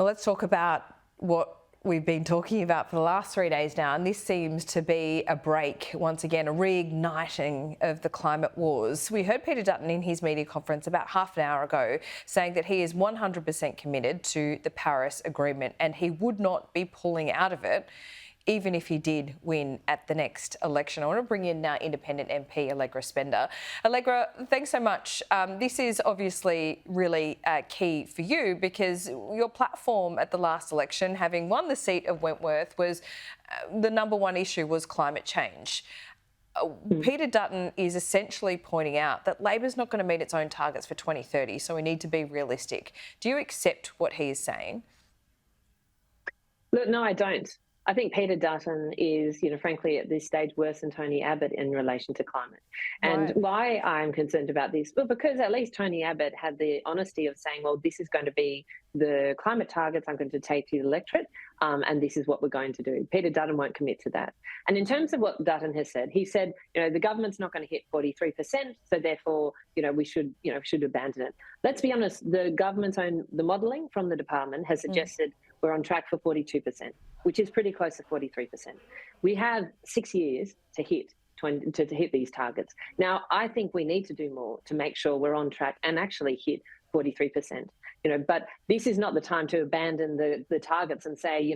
Well, let's talk about what we've been talking about for the last 3 days now, and this seems to be a break, once again, a reigniting of the climate wars. We heard Peter Dutton in his media conference about half an hour ago saying that he is 100% committed to the Paris Agreement and he would not be pulling out of it even if he did win at the next election. I want to bring in now independent MP Allegra Spender. Allegra, thanks so much. This is obviously really key for you because your platform at the last election, having won the seat of Wentworth, was the number one issue was climate change. Peter Dutton is essentially pointing out that Labor's not going to meet its own targets for 2030, so we need to be realistic. Do you accept what he is saying? Look, no, I don't. I think Peter Dutton is, frankly, at this stage, worse than Tony Abbott in relation to climate. And why I'm concerned about this? Well, because at least Tony Abbott had the honesty of saying, well, this is going to be the climate targets I'm going to take to the electorate, and this is what we're going to do. Peter Dutton won't commit to that. And in terms of what Dutton has said, he said, the government's not going to hit 43%, so therefore, we should abandon it. Let's be honest, the government's the modelling from the department has suggested we're on track for 42%, which is pretty close to 43%. We have 6 years to hit to hit these targets. Now, I think we need to do more to make sure we're on track and actually hit 43%. But this is not the time to abandon the targets and say,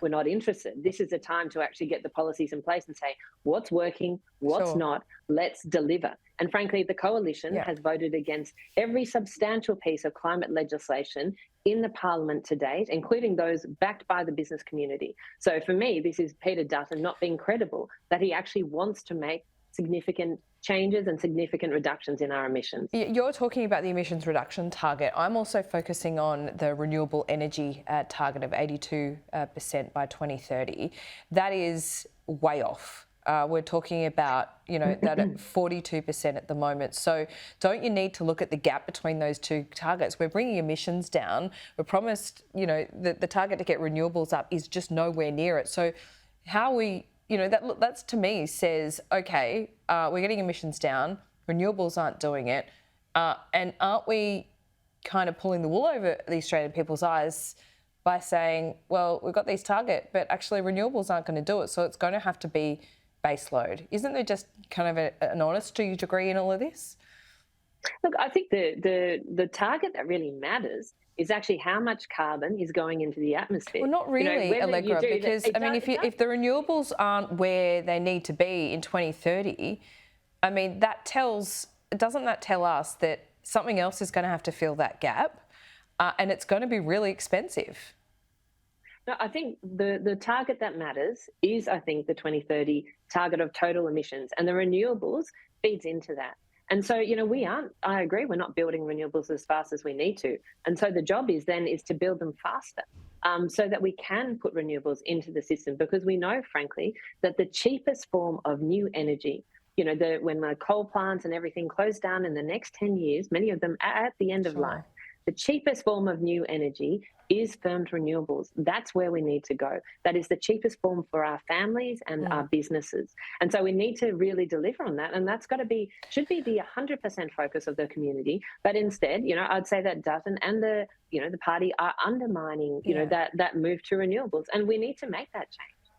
we're not interested. This is the time to actually get the policies in place and say, what's working, what's not, let's deliver. And frankly, the coalition has voted against every substantial piece of climate legislation in the parliament to date, including those backed by the business community. So for me, this is Peter Dutton not being credible that he actually wants to make significant changes and significant reductions in our emissions. You're talking about the emissions reduction target. I'm also focusing on the renewable energy target of 82% by 2030. That is way off. We're talking about, that at 42% at the moment. So don't you need to look at the gap between those two targets? We're bringing emissions down. We're promised, the target to get renewables up is just nowhere near it. So how we, that's to me says, okay, we're getting emissions down, renewables aren't doing it. And aren't we kind of pulling the wool over the Australian people's eyes by saying, well, we've got these targets, but actually renewables aren't going to do it. So it's going to have to be base load. Isn't there just kind of an honesty degree in all of this? Look, I think the target that really matters is actually how much carbon is going into the atmosphere. Well, not really, Allegra, because if the renewables aren't where they need to be in 2030, I mean, doesn't that tell us that something else is going to have to fill that gap, and it's going to be really expensive? No, I think the target that matters is, I think, the 2030 target of total emissions, and the renewables feeds into that. And so, I agree, we're not building renewables as fast as we need to. And so the job is to build them faster so that we can put renewables into the system, because we know, frankly, that the cheapest form of new energy, when the coal plants and everything close down in the next 10 years, many of them are at the end of life. The cheapest form of new energy is firmed renewables. That's where we need to go. That is the cheapest form for our families and our businesses. And so we need to really deliver on that. And that's should be the 100% focus of the community. But instead, I'd say that Dutton and the party are undermining, that move to renewables. And we need to make that change.